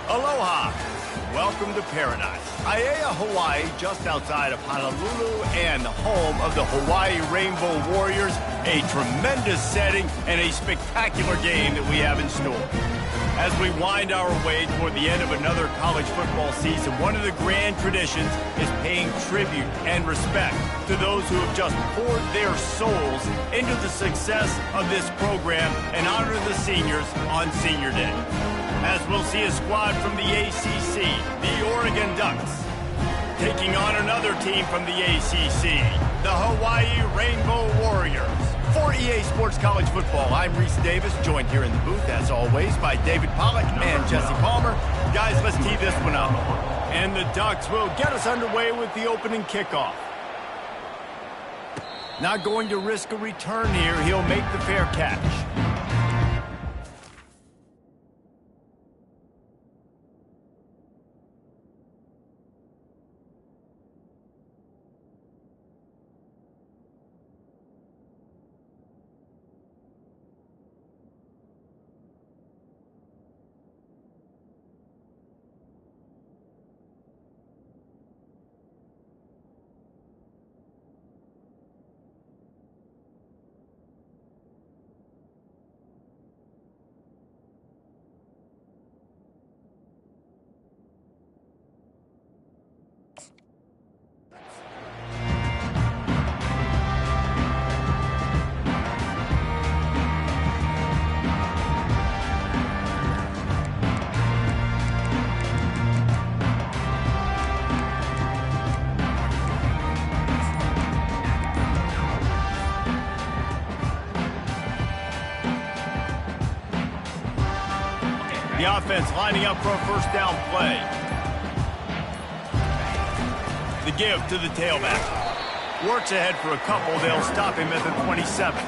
Aloha. Welcome to paradise. Aiea, Hawaii, just outside of Honolulu and the home of the Hawaii Rainbow Warriors. A tremendous setting and a spectacular game that we have in store. As we wind our way toward the end of another college football season, one of the grand traditions is paying tribute and respect to those who have just poured their souls into the success of this program and honor the seniors on Senior Day. As we'll see a squad from the ACC, the Oregon Ducks, taking on another team from the ACC, the Hawaii Rainbow Warriors. For EA Sports College Football, I'm Reese Davis, joined here in the booth, as always, by David Pollack and Jesse Palmer. Guys, let's tee this one up. And the Ducks will get us underway with the opening kickoff. Not going to risk a return here. He'll make the fair catch. The offense lining up for a first down play. The give to the tailback. Works ahead for a couple. They'll stop him at the 27.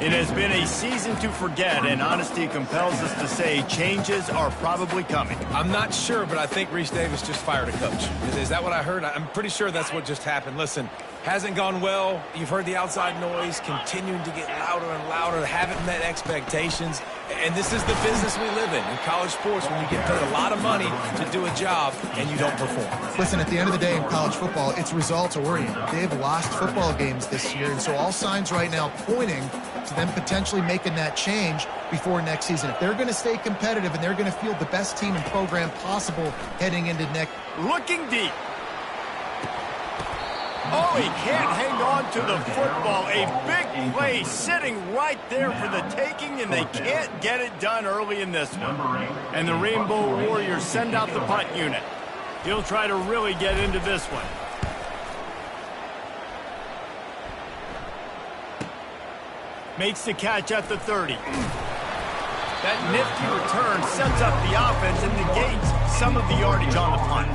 It has been a season to forget, and honesty compels us to say changes are probably coming. I'm not sure, but I think Reese Davis just fired a coach. Is that what I heard? I'm pretty sure that's what just happened. Listen, hasn't gone well. You've heard the outside noise continuing to get louder and louder. Haven't met expectations. And this is the business we live in college sports, when you get paid a lot of money to do a job and you don't perform. Listen, at the end of the day in college football, it's results-oriented. They've lost football games this year, and so all signs right now pointing to them potentially making that change before next season. If they're going to stay competitive and they're going to field the best team and program possible heading into next. Looking deep. Oh, he can't hang on to the football. A big play sitting right there for the taking, and they can't get it done early in this one. And the Rainbow Warriors send out the punt unit. He'll try to really get into this one. Makes the catch at the 30. That nifty return sets up the offense and negates some of the yardage on the punt.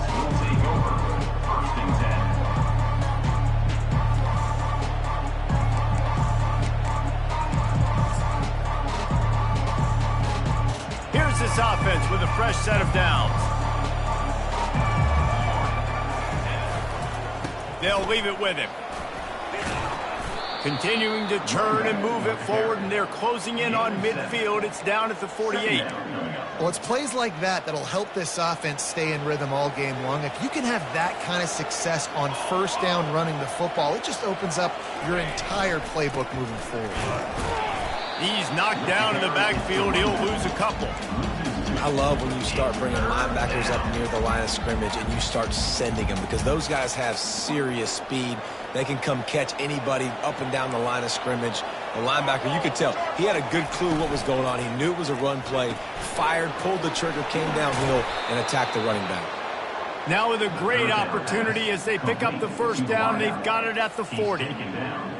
Here's this offense with a fresh set of downs. They'll leave it with him. Continuing to turn and move it forward, and they're closing in on midfield. It's down at the 48. Well, it's plays like that that'll help this offense stay in rhythm all game long. If you can have that kind of success on first down running the football, it just opens up your entire playbook moving forward. He's knocked down in the backfield. He'll lose a couple. I love when you start bringing linebackers up near the line of scrimmage and you start sending them, because those guys have serious speed. They can come catch anybody up and down the line of scrimmage. The linebacker, you could tell, he had a good clue what was going on. He knew it was a run play, fired, pulled the trigger, came downhill, and attacked the running back. Now with a great opportunity as they pick up the first down. They've got it at the 40.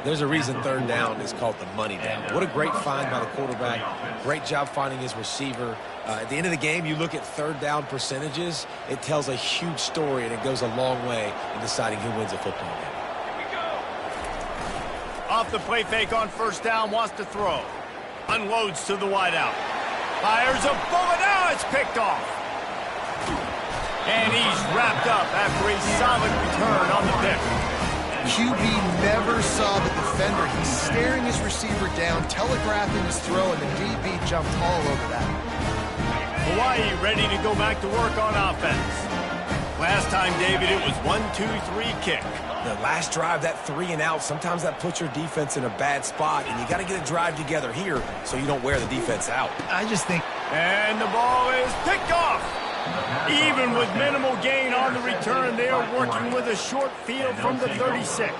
There's a reason third down is called the money down. What a great find by the quarterback. Great job finding his receiver. At the end of the game, you look at third down percentages. It tells a huge story, and it goes a long way in deciding who wins a football game. Off the play fake on first down, wants to throw. Unloads to the wideout. Fires a bullet. Now it's picked off. And he's wrapped up after a solid return on the pick. QB never saw the defender. He's staring his receiver down, telegraphing his throw, and the DB jumped all over that. Hawaii ready to go back to work on offense. Last time, David, it was 1-2-3 kick. The last drive, that 3 and out, sometimes that puts your defense in a bad spot, and you got to get a drive together here so you don't wear the defense out. I just think... And the ball is picked off. Even with minimal gain on the return, they are working with a short field from the 36.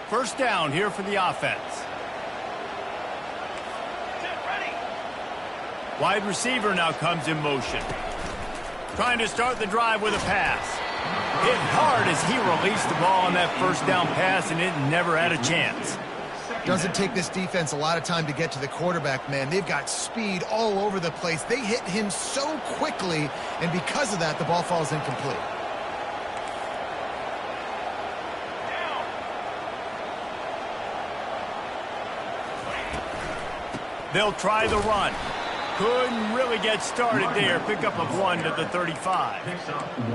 First down here for the offense. Wide receiver now comes in motion. Trying to start the drive with a pass. Hit hard as he released the ball on that first down pass, and it never had a chance. Doesn't take this defense a lot of time to get to the quarterback, man. They've got speed all over the place. They hit him so quickly, and because of that, the ball falls incomplete. They'll try the run. Couldn't really get started there. Pick up of 1 to the 35.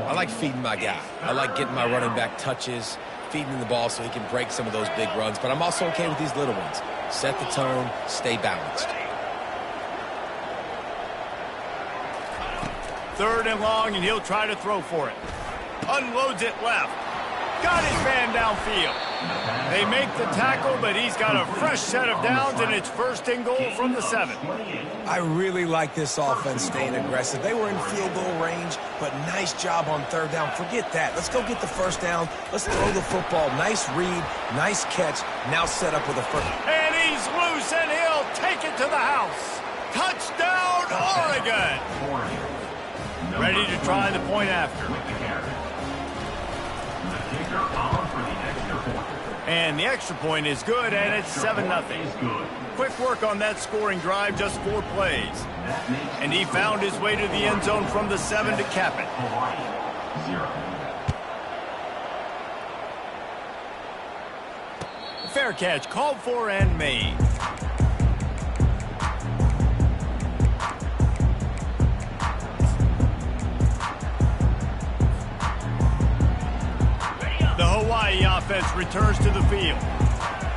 I like feeding my guy. I like getting my running back touches, feeding him the ball so he can break some of those big runs. But I'm also okay with these little ones. Set the tone, stay balanced. 3rd and long, and he'll try to throw for it. Unloads it left. Got his man downfield. They make the tackle, but he's got a fresh set of downs, and it's 1st and goal from the 7. I really like this offense staying aggressive. They were in field goal range, but nice job on 3rd down. Forget that. Let's go get the 1st down. Let's throw the football. Nice read, nice catch. Now set up with a 1st. And he's loose, and he'll take it to the house. Touchdown, Oregon. Ready to try the point after. And the extra point is good, and it's 7-0. Quick work on that scoring drive, just 4 plays. And he found his way to the end zone from the 7 to cap it. Fair catch called for and made. The Hawaii offense returns to the field.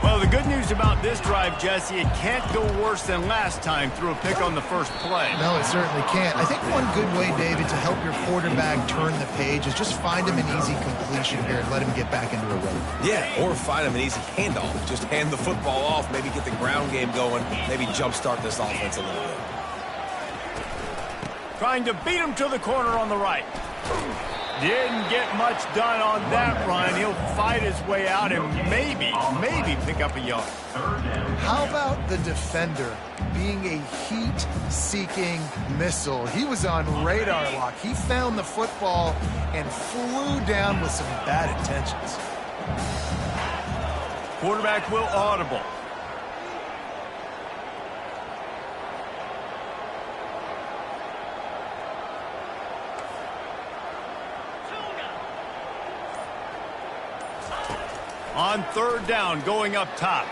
Well, the good news about this drive, Jesse, it can't go worse than last time through a pick on the first play. No, it certainly can't. I think one good way, David, to help your quarterback turn the page is just find him an easy completion here and let him get back into a rhythm. Yeah, or find him an easy handoff. Just hand the football off, maybe get the ground game going, maybe jumpstart this offense a little bit. Trying to beat him to the corner on the right. Didn't get much done on that run. He'll fight his way out and maybe pick up a yard. How about the defender being a heat-seeking missile? He was on radar lock. He found the football and flew down with some bad intentions. Quarterback will audible. On 3rd down, going up top.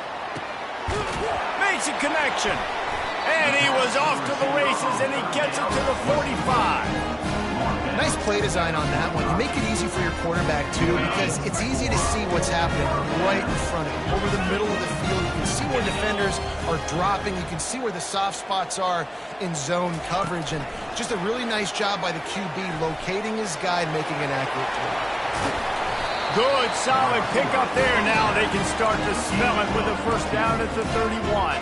Makes a connection. And he was off to the races, and he gets it to the 45. Nice play design on that one. You make it easy for your quarterback, too, because it's easy to see what's happening right in front of you. Over the middle of the field, you can see where defenders are dropping. You can see where the soft spots are in zone coverage. And just a really nice job by the QB locating his guy and making an accurate throw. Good, solid pickup there. Now they can start to smell it with a 1st down at the 31.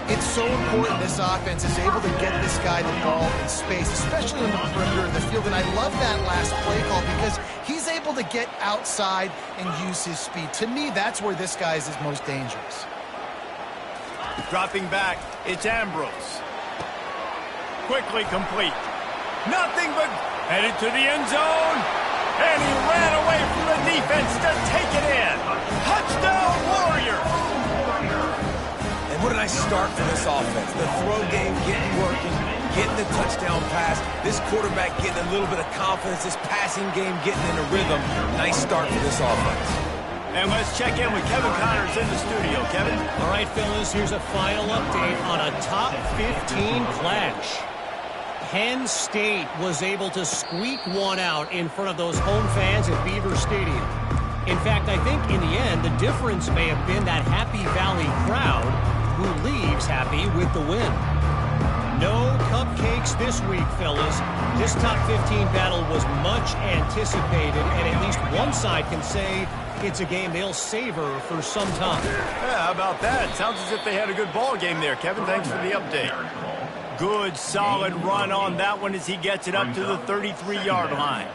It's so important this offense is able to get this guy the ball in space, especially on the perimeter of the field. And I love that last play call because he's able to get outside and use his speed. To me, that's where this guy is his most dangerous. Dropping back, it's Ambrose. Quickly complete. Nothing but headed to the end zone. And he ran away from the defense to take it in. Touchdown, Warriors! And what a nice start for this offense. The throw game getting working, getting the touchdown pass. This quarterback getting a little bit of confidence. This passing game getting in a rhythm. Nice start for this offense. And let's check in with Kevin Connors in the studio. Kevin? All right, fellas, here's a final update on a top 15 clash. Penn State was able to squeak one out in front of those home fans at Beaver Stadium. In fact, I think in the end, the difference may have been that Happy Valley crowd who leaves happy with the win. No cupcakes this week, fellas. This top 15 battle was much anticipated, and at least one side can say it's a game they'll savor for some time. Yeah, how about that? Sounds as if they had a good ball game there. Kevin, thanks for the update. Good, solid run on that one as he gets it up to the 33-yard line.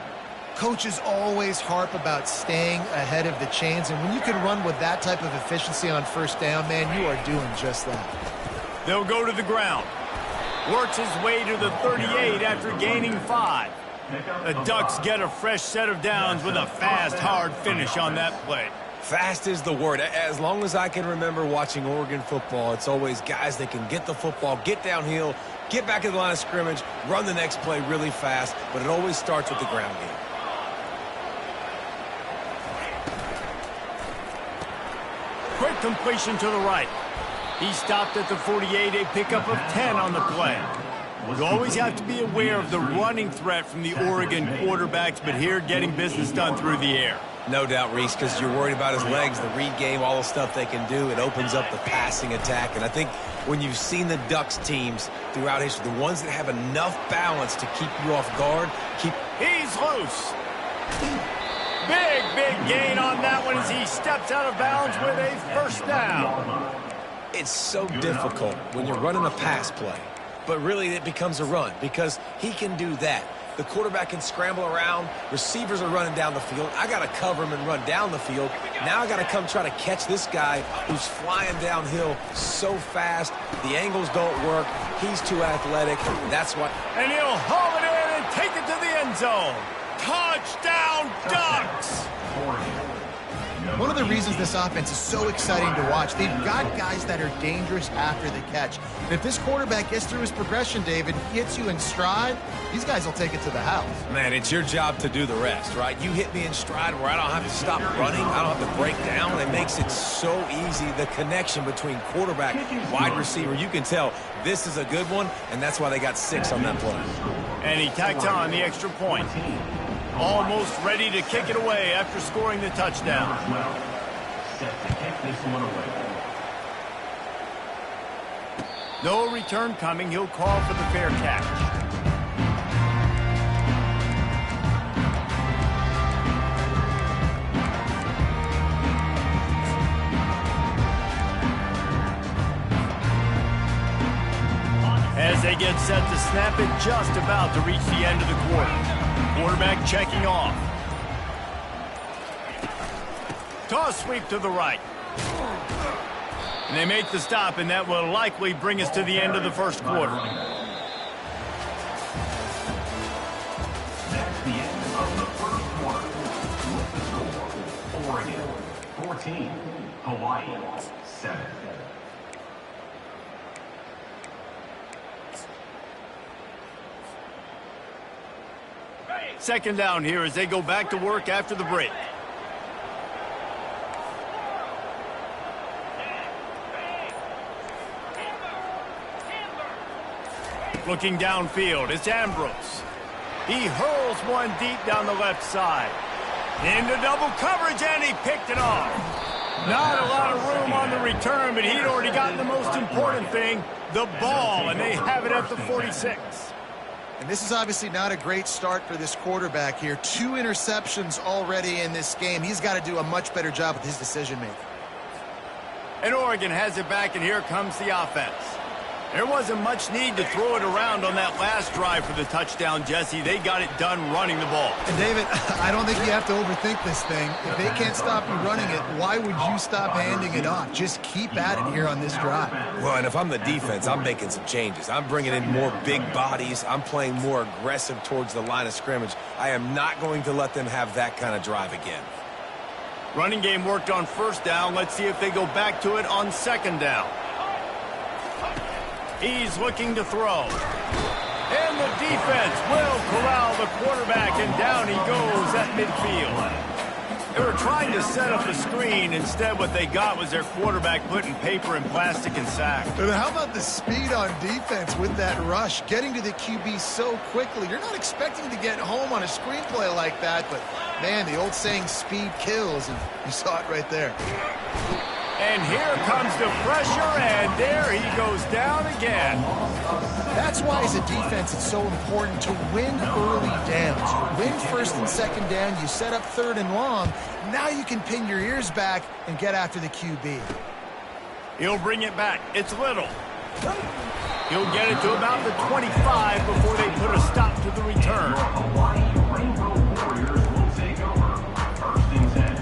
Coaches always harp about staying ahead of the chains, and when you can run with that type of efficiency on first down, man, you are doing just that. They'll go to the ground. Works his way to the 38 after gaining 5. The Ducks get a fresh set of downs with a fast, hard finish on that play. Fast is the word. As long as I can remember watching Oregon football, it's always guys that can get the football, get downhill, get back to the line of scrimmage, run the next play really fast, but it always starts with the ground game. Quick completion to the right. He stopped at the 48, a pickup of 10 on the play. You always have to be aware of the running threat from the Oregon quarterbacks, but here getting business done through the air. No doubt, Reese, because you're worried about his legs, the read game, all the stuff they can do. It opens up the passing attack. And I think when you've seen the Ducks teams throughout history, the ones that have enough balance to keep you off guard, He's loose. Big gain on that one as he steps out of bounds with a first down. It's so difficult when you're running a pass play, but really it becomes a run because he can do that. The quarterback can scramble around. Receivers are running down the field. I got to cover him and run down the field. Now I got to come try to catch this guy who's flying downhill so fast. The angles don't work. He's too athletic. That's why. And he'll haul it in and take it to the end zone. Touchdown, Ducks! One of the reasons this offense is so exciting to watch, they've got guys that are dangerous after the catch. And if this quarterback gets through his progression, David, hits you in stride, these guys will take it to the house. Man, it's your job to do the rest, right? You hit me in stride where I don't have to stop running. I don't have to break down. It makes it so easy. The connection between quarterback, wide receiver, you can tell this is a good one, and that's why they got 6 on that play. And he tacked on the extra point. Almost ready to kick it away after scoring the touchdown. Set to kick this one away. No return coming. He'll call for the fair catch. As they get set to snap it, just about to reach the end of the quarter. Quarterback checking off. Toss sweep to the right. And they make the stop, and that will likely bring us to the end of the first quarter. That's the end of the first quarter. With the score, Oregon 14, Hawaii 7. Second down here as they go back to work after the break. Looking downfield, it's Ambrose. He hurls one deep down the left side. Into double coverage, and he picked it off. Not a lot of room on the return, but he'd already gotten the most important thing, the ball, and they have it at the 46. And this is obviously not a great start for this quarterback here. 2 interceptions already in this game. He's got to do a much better job with his decision-making. And Oregon has it back, and here comes the offense. There wasn't much need to throw it around on that last drive for the touchdown, Jesse. They got it done running the ball. And, David, I don't think you have to overthink this thing. If they can't stop you running it, why would you stop handing it off? Just keep at it here on this drive. Well, and if I'm the defense, I'm making some changes. I'm bringing in more big bodies. I'm playing more aggressive towards the line of scrimmage. I am not going to let them have that kind of drive again. Running game worked on first down. Let's see if they go back to it on second down. He's looking to throw. And the defense will corral the quarterback, and down he goes at midfield. They were trying to set up a screen. Instead, what they got was their quarterback putting paper and plastic and sack. And how about the speed on defense with that rush, getting to the QB so quickly? You're not expecting to get home on a screenplay like that, but, man, the old saying, speed kills, and you saw it right there. And here comes the pressure, and there he goes down again. That's why, as a defense, it's so important to win early downs. You win first and second down, you set up third and long. Now you can pin your ears back and get after the QB. He'll bring it back. It's Little. He'll get it to about the 25 before they put a stop to the return. Hawaii Rainbow Warriors will take over. First and 10.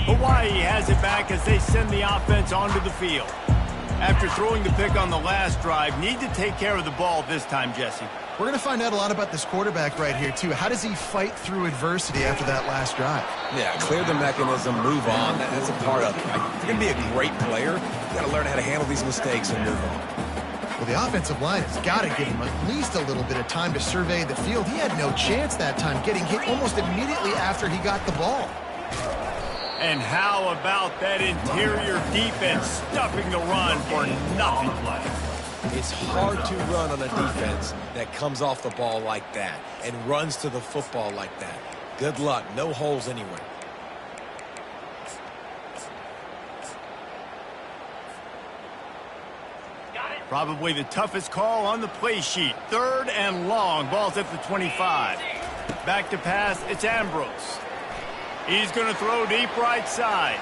Hawaii has it back as they send the offense onto the field. After throwing the pick on the last drive, need to take care of the ball this time, Jesse. We're going to find out a lot about this quarterback right here, too. How does he fight through adversity after that last drive? Yeah, clear the mechanism, move on. That's a part of it, right? If you're going to be a great player, you got to learn how to handle these mistakes and move on. Well, the offensive line has got to give him at least a little bit of time to survey the field. He had no chance that time, getting hit almost immediately after he got the ball. And how about that interior defense stuffing the run for nothing? It's hard to run on a defense that comes off the ball like that and runs to the football like that. Good luck. No holes anywhere. Probably the toughest call on the play sheet. Third and long. Ball's at the 25. Back to pass. It's Ambrose. He's going to throw deep right side.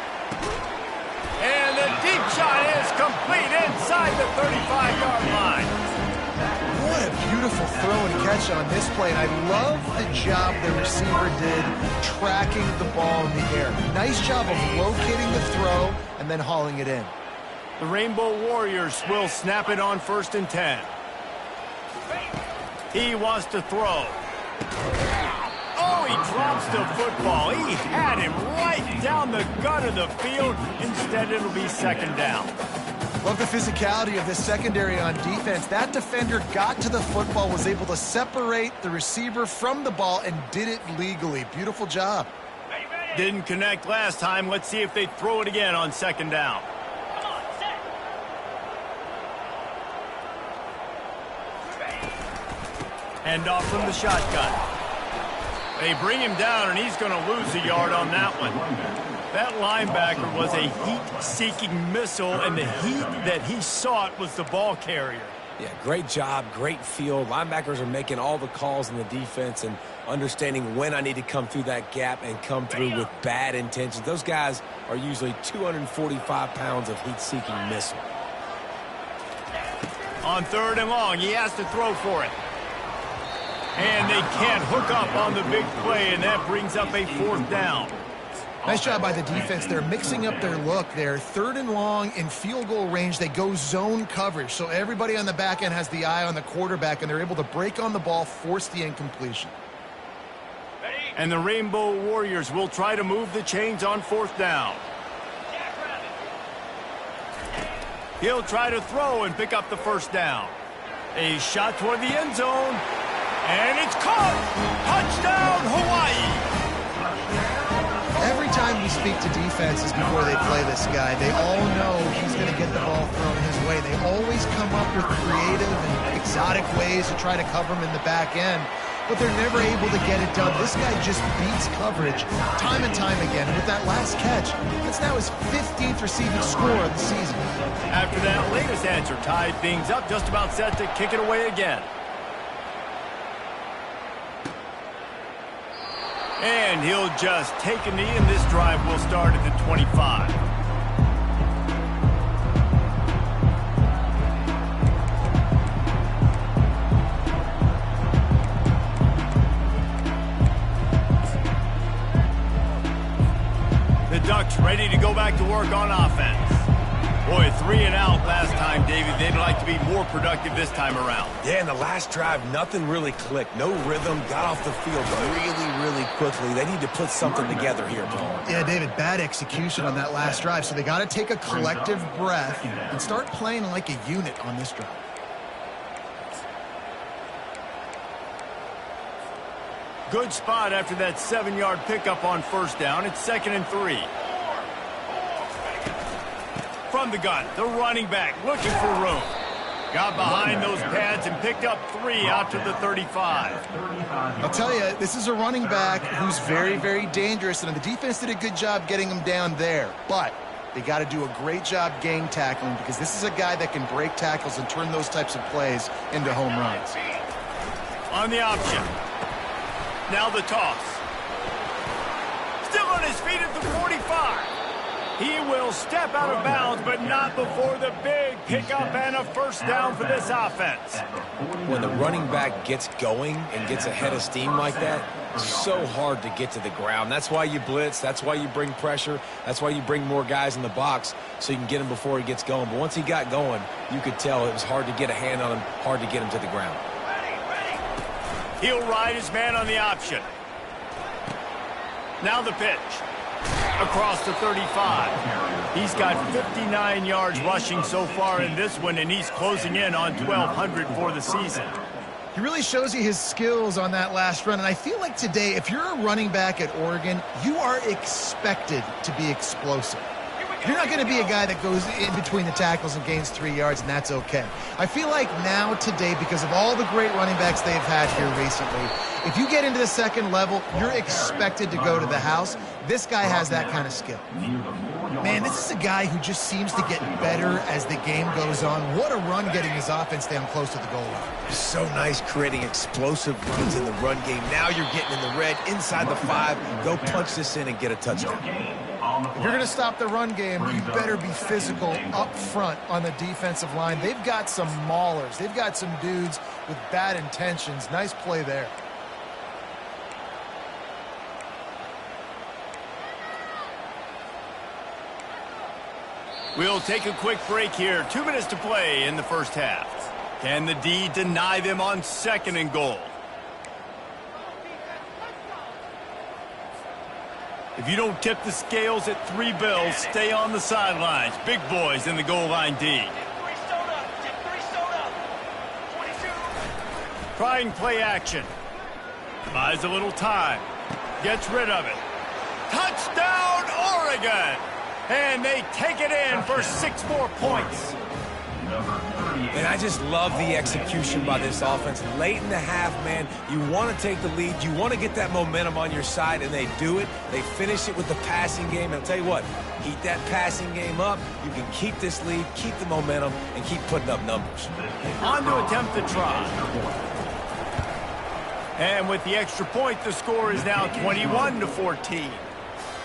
And the deep shot is complete inside the 35-yard line. What a beautiful throw and catch on this play. And I love the job the receiver did tracking the ball in the air. Nice job of locating the throw and then hauling it in. The Rainbow Warriors will snap it on 1st and 10. He wants to throw. Oh, he drops the football. He had him right down the gut of the field. Instead, it'll be 2nd down. Love the physicality of this secondary on defense. That defender got to the football, was able to separate the receiver from the ball, and did it legally. Beautiful job. Didn't connect last time. Let's see if they throw it again on 2nd down. Hand off from the shotgun. They bring him down, and he's going to lose a yard on that one. That linebacker was a heat-seeking missile, and the heat that he sought was the ball carrier. Yeah, great job, great field. Linebackers are making all the calls in the defense and understanding when I need to come through that gap and come through with bad intentions. Those guys are usually 245 pounds of heat-seeking missile. On 3rd and long, he has to throw for it. And they can't hook up on the big play, and that brings up a 4th down. Nice job by the defense. They're mixing up their look there. 3rd and long in field goal range. They go zone coverage. So everybody on the back end has the eye on the quarterback, and they're able to break on the ball, force the incompletion. And the Rainbow Warriors will try to move the chains on 4th down. He'll try to throw and pick up the 1st down. A shot toward the end zone. And it's caught! Touchdown, Hawaii! Every time we speak to defenses before they play this guy, they all know he's going to get the ball thrown his way. They always come up with creative and exotic ways to try to cover him in the back end, but they're never able to get it done. This guy just beats coverage time and time again. And with that last catch, it's now his 15th receiving score of the season. After that latest answer tied things up, just about set to kick it away again. And he'll just take a knee, and this drive will start at the 25. The Ducks ready to go back to work on offense. Boy, 3 and out last time, David. They'd like to be more productive this time around. Yeah, in the last drive, nothing really clicked. No rhythm, got off the field really quickly. They need to put something together here, Paul. Yeah, David, bad execution on that last drive, so they got to take a collective breath and start playing like a unit on this drive. Good spot after that 7-yard pickup on first down. It's 2nd and 3. From the gun, the running back looking for room. Got behind those pads and picked up 3 out to the 35. I'll tell you, this is a running back who's very, very dangerous, and the defense did a good job getting him down there. But they got to do a great job gang tackling, because this is a guy that can break tackles and turn those types of plays into home runs. On the option. Now the toss. Still on his feet at the 45. He will step out of bounds, but not before the big pickup and a first down for this offense. When the running back gets going and gets ahead of steam like that, it's so hard to get to the ground. That's why you blitz. That's why you bring pressure. That's why you bring more guys in the box so you can get him before he gets going. But once he got going, you could tell it was hard to get a hand on him, hard to get him to the ground. He'll ride his man on the option. Now the pitch. Across the 35. He's got 59 yards rushing so far in this one, and he's closing in on 1,200 for the season. He really shows you his skills on that last run, and I feel like today, if you're a running back at Oregon, you are expected to be explosive. You're not going to be a guy that goes in between the tackles and gains 3 yards, and that's okay. I feel like now, today, because of all the great running backs they've had here recently, if you get into the second level, you're expected to go to the house. This guy has that kind of skill. Man, this is a guy who just seems to get better as the game goes on. What a run getting his offense down close to the goal line. So nice creating explosive runs in the run game. Now you're getting in the red, inside the 5. Go punch this in and get a touchdown. If you're going to stop the run game, you better be physical up front on the defensive line. They've got some maulers. They've got some dudes with bad intentions. Nice play there. We'll take a quick break here. 2 minutes to play in the first half. Can the D deny them on 2nd and goal? If you don't tip the scales at 3 bills, stay on the sidelines. Big boys in the goal line D. Trying play action. Buys a little time. Gets rid of it. Touchdown, Oregon! And they take it in for 6 more points. And I just love the execution by this offense. Late in the half, man, you want to take the lead. You want to get that momentum on your side, and they do it. They finish it with the passing game. And I'll tell you what, heat that passing game up. You can keep this lead, keep the momentum, and keep putting up numbers. On to attempt the try. And with the extra point, the score is now 21-14.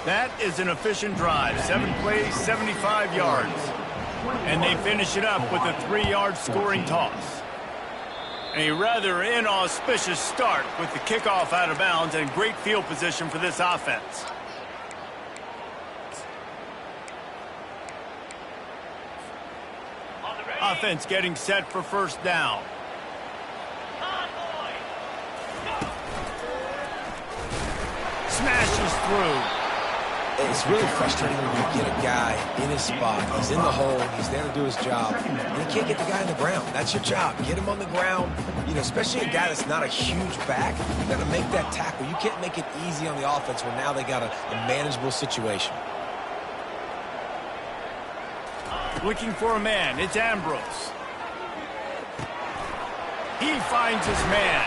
That is an efficient drive. 7 plays, 75 yards. And they finish it up with a 3-yard scoring toss. A rather inauspicious start with the kickoff out of bounds and great field position for this offense. Offense getting set for first down. Smashes through. It's really frustrating when you get a guy in his spot. He's in the hole. He's there to do his job. And he can't get the guy on the ground. That's your job. Get him on the ground. You know, especially a guy that's not a huge back. You got to make that tackle. You can't make it easy on the offense when now they got a manageable situation. Looking for a man. It's Ambrose. He finds his man.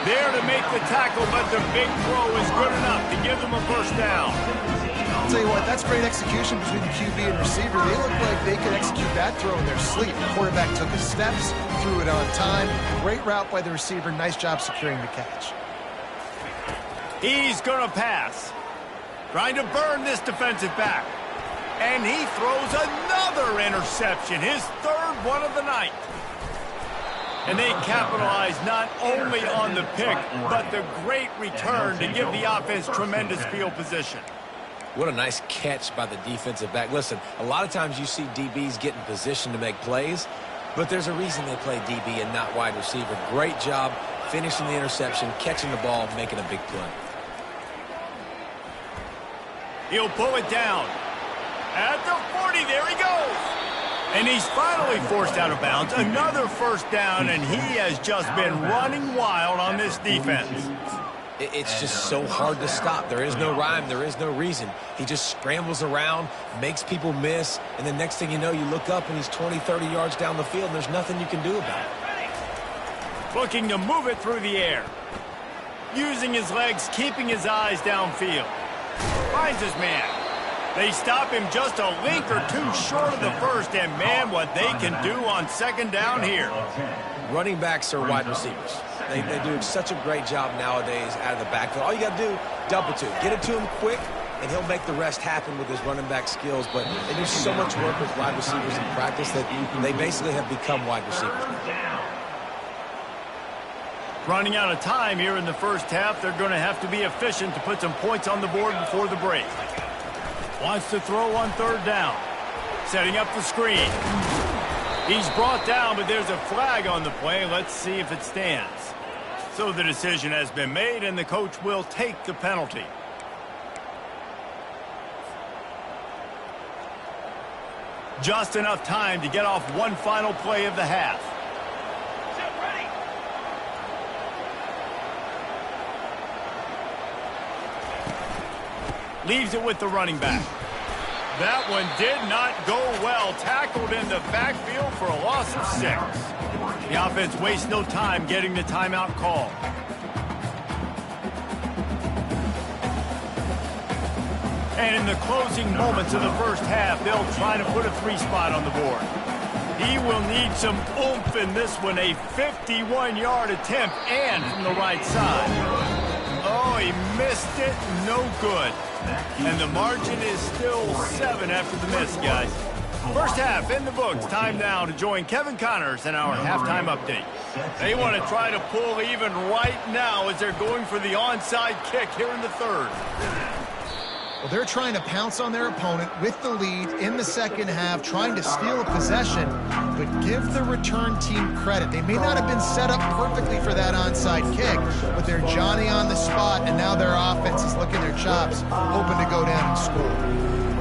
There to make the tackle, but the big throw is good enough to give them a first down. I'll tell you what, that's great execution between the QB and receiver. They look like they could execute that throw in their sleep. The quarterback took his steps, threw it on time. Great route by the receiver. Nice job securing the catch. He's going to pass. Trying to burn this defensive back. And he throws another interception, his 3rd one of the night. And they capitalize not only on the pick, but the great return to give the offense tremendous field position. What a nice catch by the defensive back. Listen, a lot of times you see DBs get in position to make plays, but there's a reason they play DB and not wide receiver. Great job finishing the interception, catching the ball, making a big play. He'll pull it down. At the 40, there he goes. And he's finally forced out of bounds. Another first down, and he has just been running wild on this defense. It's just so hard to stop. There is no rhyme. There is no reason. He just scrambles around, makes people miss, and the next thing you know, you look up and he's 20, 30 yards down the field, and there's nothing you can do about it. Looking to move it through the air. Using his legs, keeping his eyes downfield. Finds his man. They stop him just a link or two short of the first, and man, what they can do on second down here. Running backs are wide receivers. They do such a great job nowadays out of the backfield. All you got to do, dump it to him. Get it to him quick, and he'll make the rest happen with his running back skills. But they do so much work with wide receivers in practice that they basically have become wide receivers. Running out of time here in the first half, they're going to have to be efficient to put some points on the board before the break. Wants to throw on third down. Setting up the screen. He's brought down, but there's a flag on the play. Let's see if it stands. So the decision has been made, and the coach will take the penalty. Just enough time to get off one final play of the half. Leaves it with the running back. That one did not go well. Tackled in the backfield for a loss of 6. The offense wastes no time getting the timeout call. And in the closing moments of the first half, they'll try to put a 3 spot on the board. He will need some oomph in this one. A 51-yard attempt and from the right side. Oh, he missed it. No good. And the margin is still 7 after the miss, guys. First half in the books. Time now to join Kevin Connors in our halftime update. They want to try to pull even right now as they're going for the onside kick here in the third. Well, they're trying to pounce on their opponent with the lead in the second half, trying to steal a possession, but give the return team credit. They may not have been set up perfectly for that onside kick, but they're Johnny on the spot, and now their offense is licking their chops, hoping to go down and score.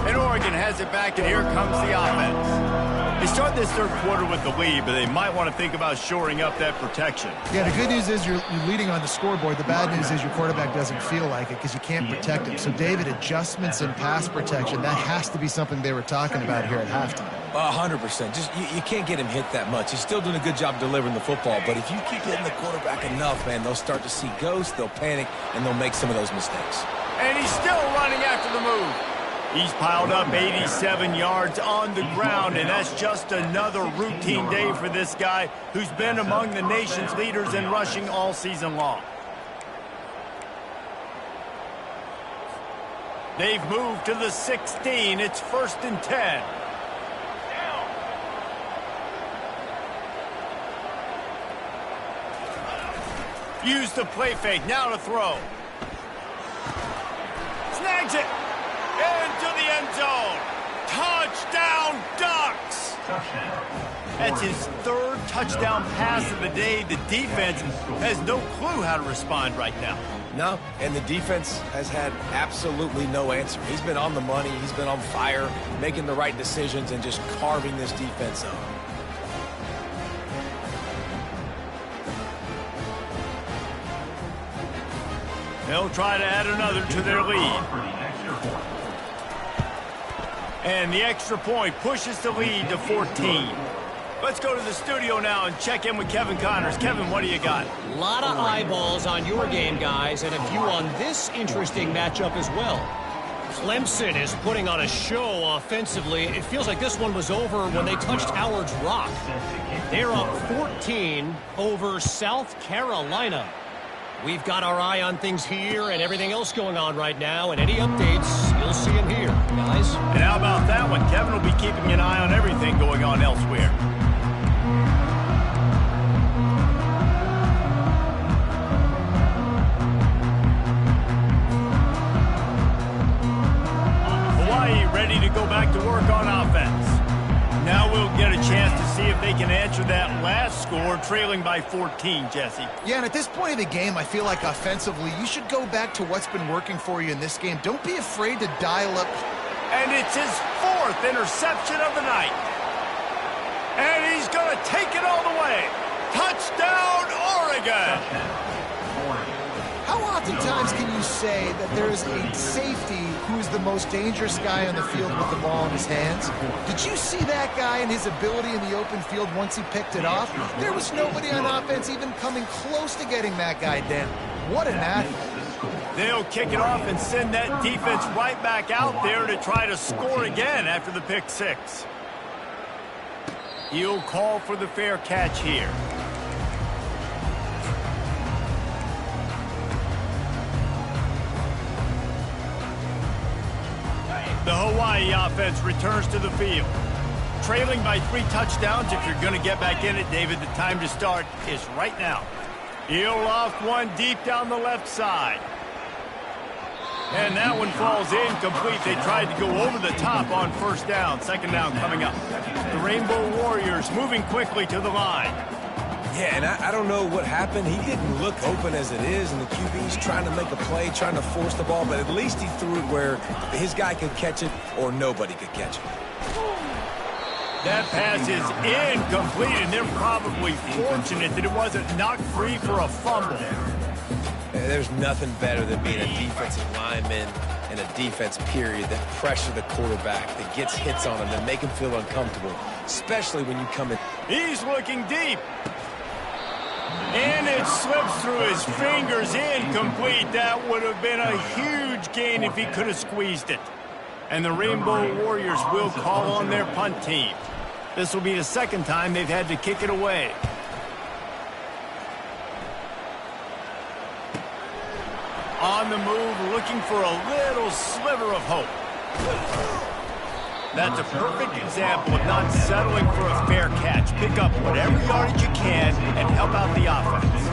And Oregon has it back, and here comes the offense. They start this third quarter with the lead, but they might want to think about shoring up that protection. Yeah, the good news is you're leading on the scoreboard. The bad news is your quarterback doesn't feel like it because you can't protect him. So, David, adjustments in pass protection, that has to be something they were talking about here at halftime. 100%. Just you can't get him hit that much. He's still doing a good job delivering the football, but if you keep hitting the quarterback enough, man, they'll start to see ghosts, they'll panic, and they'll make some of those mistakes. And he's still running after the move. He's piled up 87 yards on the ground, and that's just another routine day for this guy who's been among the nation's leaders in rushing all season long. They've moved to the 16. It's 1st and 10. Use the play fake. Now to throw. Snags it. Into the end zone. Touchdown, Ducks! That's his 3rd touchdown pass of the day. The defense has no clue how to respond right now. No, and the defense has had absolutely no answer. He's been on the money. He's been on fire, making the right decisions, and just carving this defense up. They'll try to add another to their lead. And the extra point pushes the lead to 14. Let's go to the studio now and check in with Kevin Connors. Kevin, what do you got? A lot of eyeballs on your game, guys, and a few on this interesting matchup as well. Clemson is putting on a show offensively. It feels like this one was over when they touched Howard's Rock. They're up 14 over South Carolina. We've got our eye on things here and everything else going on right now, and any updates, you'll see them here, guys. And how about that one? Kevin will be keeping an eye on everything going on elsewhere. Hawaii ready to go back to work on offense. Now we'll get a chance to see if they can answer that last score, trailing by 14, Jesse. Yeah, and at this point of the game, I feel like offensively, you should go back to what's been working for you in this game. Don't be afraid to dial up. And it's his 4th interception of the night. And he's going to take it all the way. Touchdown, Oregon! How oftentimes can you say that there's a safety who is the most dangerous guy on the field with the ball in his hands? Did you see that guy and his ability in the open field once he picked it off? There was nobody on offense even coming close to getting that guy down. What an athlete. They'll kick it off and send that defense right back out there to try to score again after the pick six. He'll call for the fair catch here. The Hawaii offense returns to the field. Trailing by 3 touchdowns. If you're going to get back in it, David, the time to start is right now. He'll loft one deep down the left side. And that one falls incomplete. They tried to go over the top on first down. Second down coming up. The Rainbow Warriors moving quickly to the line. Yeah, and I don't know what happened. He didn't look open as it is, and the QB's trying to make a play, trying to force the ball, but at least he threw it where his guy could catch it or nobody could catch it. That pass is incomplete, and they're probably fortunate that it wasn't knocked free for a fumble. There's nothing better than being a defensive lineman and a defense period that pressure the quarterback, that gets hits on him, that make him feel uncomfortable, especially when you come in. He's looking deep. And it slips through his fingers, incomplete. That would have been a huge gain if he could have squeezed it. And the Rainbow Warriors will call on their punt team. This will be the second time they've had to kick it away. On the move, looking for a little sliver of hope. That's a perfect example of not settling for a fair catch. Pick up whatever yardage you can and help out the offense.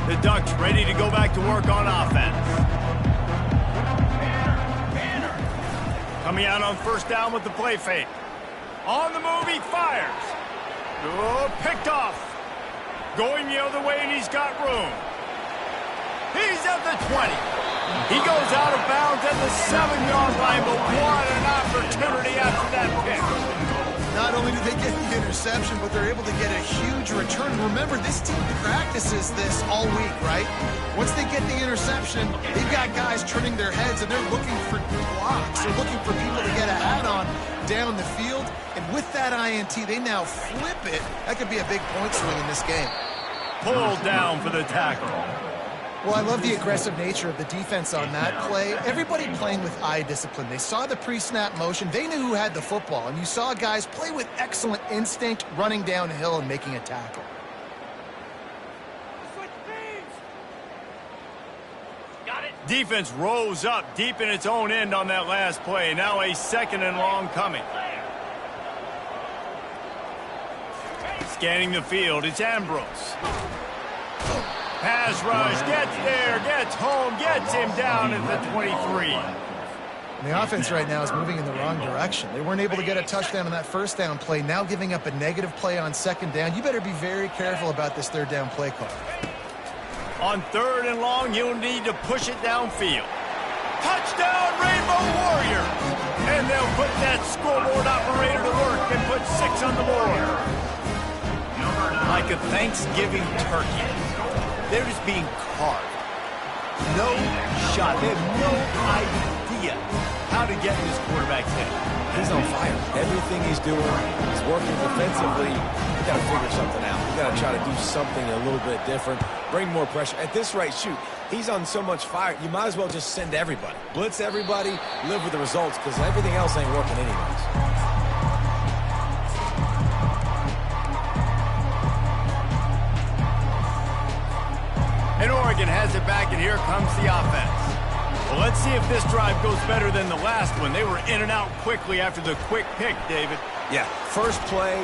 The Ducks ready to go back to work on offense. Coming out on first down with the play fake. On the move, he fires. Oh, picked off. Going the other way, and he's got room. He's at the 20. He goes out of bounds at the 7-yard line, but what an opportunity after that pick. Not only do they get the interception, but they're able to get a huge return. Remember, this team practices this all week, right? Once they get the interception, they've got guys turning their heads, and they're looking for blocks. They're looking for people to get a hat on down the field. And with that INT, they now flip it. That could be a big point swing in this game. Pulled down for the tackle. Well, I love the aggressive nature of the defense on that play. Everybody playing with eye discipline. They saw the pre-snap motion. They knew who had the football. And you saw guys play with excellent instinct, running downhill and making a tackle. Defense rose up deep in its own end on that last play. Now a second and long coming. Scanning the field, it's Ambrose. Pass rush, gets there, gets home, gets him down at the 23. And the offense right now is moving in the wrong direction. They weren't able to get a touchdown on that first down play, now giving up a negative play on second down. You better be very careful about this third down play call. On third and long, you'll need to push it downfield. Touchdown, Rainbow Warriors! And they'll put that scoreboard operator to work and put 6 on the board. Like a Thanksgiving turkey. They're just being carved. No shot. They have no idea how to get in this quarterback's head. He's on fire. Everything he's doing is working defensively. We got to figure something out. We got to try to do something a little bit different. Bring more pressure. At this rate, shoot, he's on so much fire, you might as well just send everybody. Blitz everybody, live with the results, because everything else ain't working anyways. And Oregon has it back, and here comes the offense. Well, let's see if this drive goes better than the last one. They were in and out quickly after the quick pick, David. Yeah, first play,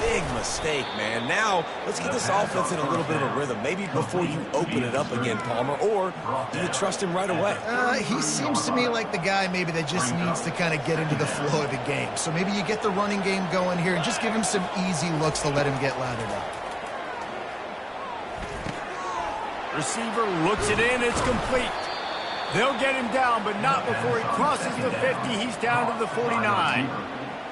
big mistake, man. Now, let's get this offense in a little bit of a rhythm. Maybe before you open it up again, Palmer, or do you trust him right away? He seems to me like the guy maybe that just needs to kind of get into the flow of the game. So maybe you get the running game going here and just give him some easy looks to let him get lathered up. Receiver looks it in, it's complete. They'll get him down, but not before he crosses the 50. He's down to the 49.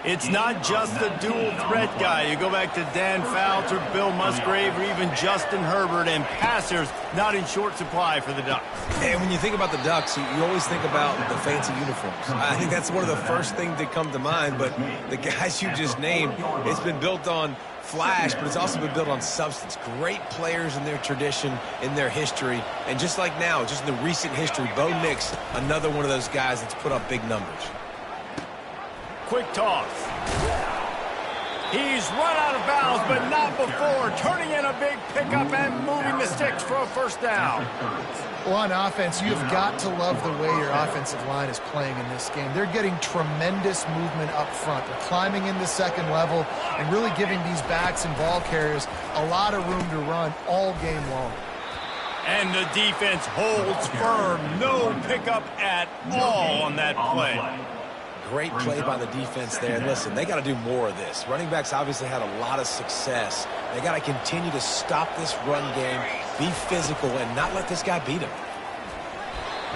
It's not just the dual threat guy. You go back to Dan Fouts or Bill Musgrave or even Justin Herbert, and passers not in short supply for the Ducks. And when you think about the Ducks, you always think about the fancy uniforms. I think that's one of the first things that come to mind, but the guys you just named, it's been built on flash, but it's also been built on substance. Great players in their tradition, in their history, and just like now, just in the recent history, Bo Nix, another one of those guys that's put up big numbers. Quick toss. He's run out of bounds, but not before. Turning in a big pickup and moving the sticks for a first down. Well, on offense, you've got to love the way your offensive line is playing in this game. They're getting tremendous movement up front. They're climbing in the second level and really giving these backs and ball carriers a lot of room to run all game long. And the defense holds firm. No pickup at all on that play. Great play by the defense there. And listen, they got to do more of this. Running backs obviously had a lot of success. They got to continue to stop this run game, be physical, and not let this guy beat him.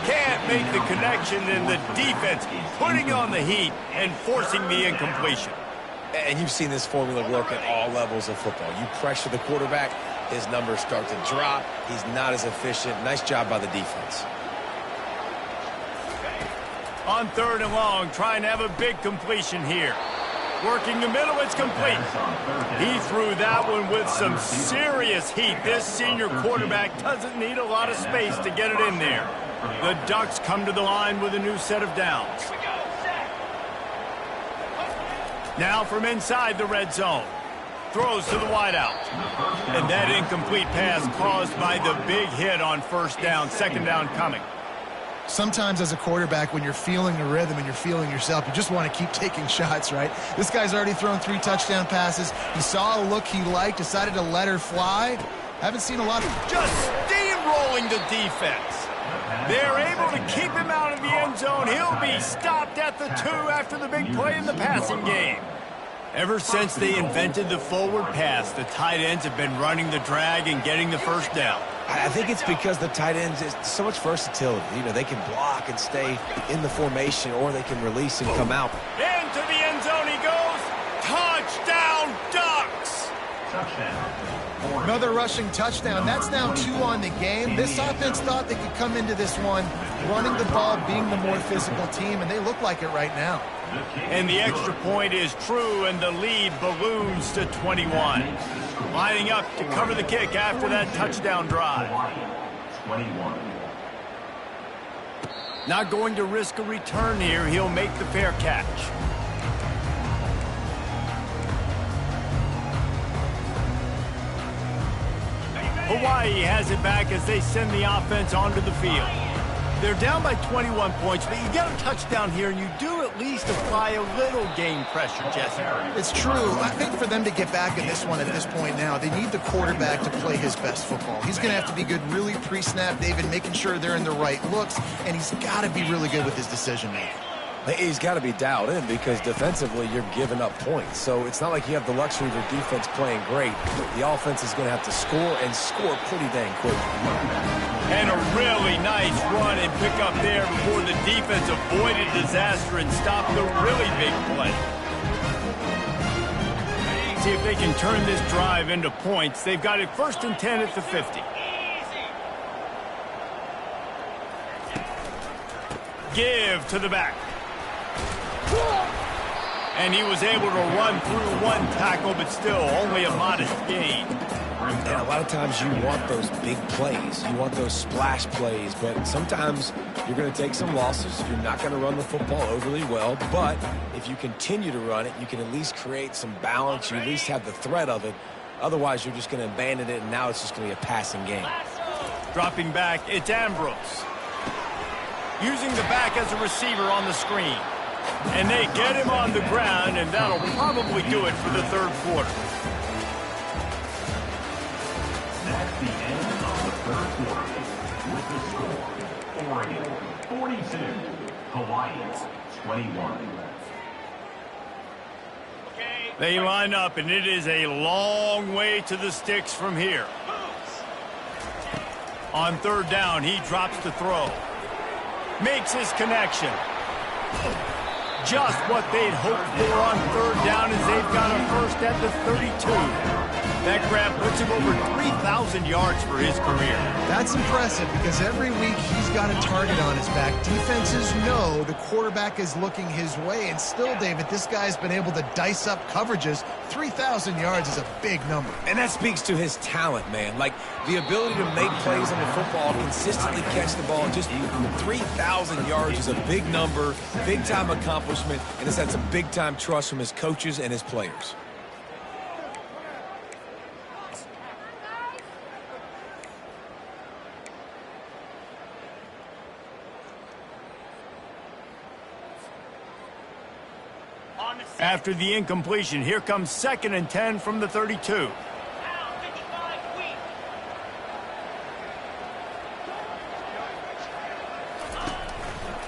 Can't make the connection, and the defense putting on the heat and forcing the incompletion. And you've seen this formula work at all levels of football. You pressure the quarterback, his numbers start to drop. He's not as efficient. Nice job by the defense. On 3rd and long, trying to have a big completion here. Working the middle, it's complete. He threw that one with some serious heat. This senior quarterback doesn't need a lot of space to get it in there. The Ducks come to the line with a new set of downs. Now from inside the red zone. Throws to the wideout. And that incomplete pass caused by the big hit on first down. Second down coming. Sometimes as a quarterback, when you're feeling the rhythm and you're feeling yourself, you just want to keep taking shots, right? This guy's already thrown 3 touchdown passes. He saw a look he liked, decided to let her fly. Haven't seen a lot of... Just steamrolling the defense. They're able to keep him out of the end zone. He'll be stopped at the 2 after the big play in the passing game. Ever since they invented the forward pass, the tight ends have been running the drag and getting the first down. I think it's because the tight ends is so much versatility. You know, they can block and stay in the formation, or they can release and come out. Into the end zone he goes. Touchdown, Ducks! Another rushing touchdown. That's now 2 on the game. This offense thought they could come into this one running the ball, being the more physical team, and they look like it right now. And the extra point is true, and the lead balloons to 21. Lining up to cover the kick after that touchdown drive. 21. Not going to risk a return here. He'll make the fair catch. Hawaii has it back as they send the offense onto the field. They're down by 21 points, but you get a touchdown here, and you do at least apply a little game pressure, Jesse. It's true. I think for them to get back in this one at this point now, they need the quarterback to play his best football. He's going to have to be good really pre-snap, David, making sure they're in the right looks, and he's got to be really good with his decision-making. He's got to be dialed in because defensively you're giving up points. So it's not like you have the luxury of your defense playing great. The offense is going to have to score and score pretty dang quick. And a really nice run and pick up there before the defense avoided disaster and stopped the really big play. See if they can turn this drive into points. They've got it 1st and 10 at the 50. Give to the back. And he was able to run through 1 tackle, but still only a modest gain. And a lot of times you want those big plays. You want those splash plays, but sometimes you're going to take some losses. You're not going to run the football overly well, but if you continue to run it, you can at least create some balance. You at least have the threat of it. Otherwise, you're just going to abandon it, and now it's just going to be a passing game. Dropping back, it's Ambrose. Using the back as a receiver on the screen. And they get him on the ground, and that'll probably do it for the 3rd quarter. That's the end of the 3rd quarter. With the score, Oregon 42, Hawaii 21. They line up, and it is a long way to the sticks from here. On 3rd down, he drops the throw. Makes his connection. just what they'd hoped for on third down as they've got a first at the 32. That grab puts him over 3,000 yards for his career. That's impressive because every week he's got a target on his back. Defenses know the quarterback is looking his way, and still, David, this guy's been able to dice up coverages. 3,000 yards is a big number. And that speaks to his talent, man. Like, the ability to make plays on the football, consistently catch the ball. Just 3,000 yards is a big number, big-time accomplishment, and it's had some big-time trust from his coaches and his players. After the incompletion, here comes 2nd and 10 from the 32.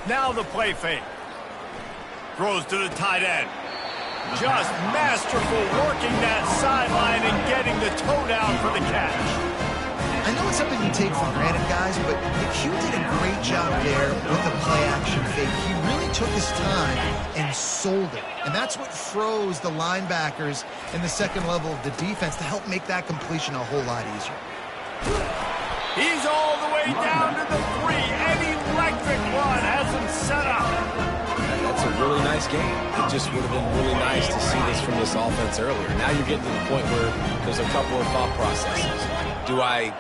Now the play fake. Throws to the tight end. Just masterful working that sideline and getting the toe down for the catch. I know it's something you take for granted, guys, but Q did a great job there with the play-action fake. He really took his time and sold it. And that's what froze the linebackers in the second level of the defense to help make that completion a whole lot easier. He's all the way down to the 3. An electric run has him set up. That's a really nice game. It just would have been really nice to see this from this offense earlier. Now you're getting to the point where there's a couple of thought processes. Do I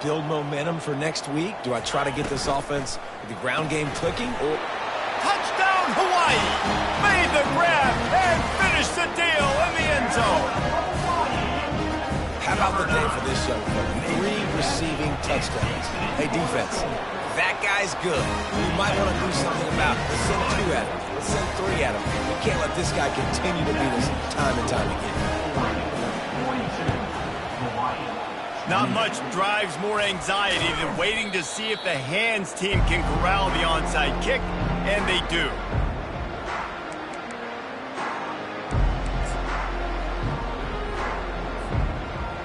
build momentum for next week? Do I try to get this offense, the ground game clicking? Or touchdown Hawaii! Made the grab and finished the deal in the end zone. How about the day for this young fella? 3 receiving touchdowns. Hey, defense, that guy's good. You might want to do something about it. Let's send 2 at him. Let's send 3 at him. We can't let this guy continue to beat us time and time again. Not much drives more anxiety than waiting to see if the hands team can corral the onside kick, and they do.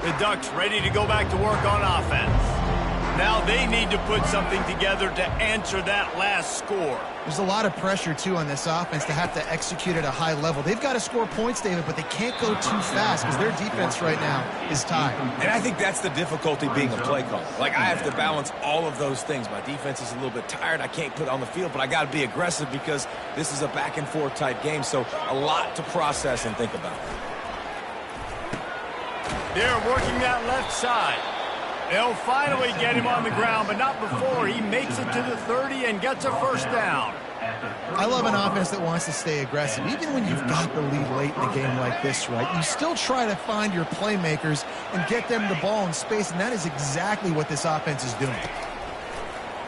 The Ducks ready to go back to work on offense. Now they need to put something together to answer that last score. There's a lot of pressure, too, on this offense to have to execute at a high level. They've got to score points, David, but they can't go too fast because their defense right now is tied. And I think that's the difficulty being a play caller. Like, I have to balance all of those things. My defense is a little bit tired. I can't put it on the field, but I got to be aggressive because this is a back-and-forth type game, so a lot to process and think about. They're working that left side. They'll finally get him on the ground, but not before he makes it to the 30 and gets a first down. I love an offense that wants to stay aggressive. Even when you've got the lead late in a game like this, right, you still try to find your playmakers and get them the ball in space, and that is exactly what this offense is doing.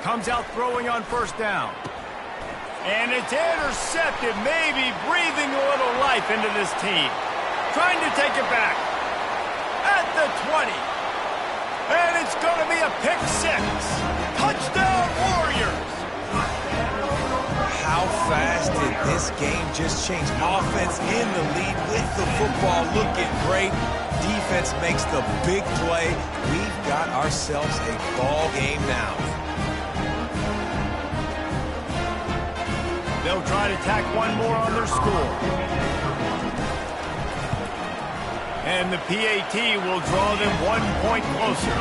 Comes out throwing on first down. And it's intercepted, maybe breathing a little life into this team. Trying to take it back. At the 20. And it's going to be a pick 6. Touchdown, Warriors! How fast did this game just change? Offense in the lead with the football looking great. Defense makes the big play. We've got ourselves a ball game now. They'll try to tack one more on their score. And the PAT will draw them 1 point closer.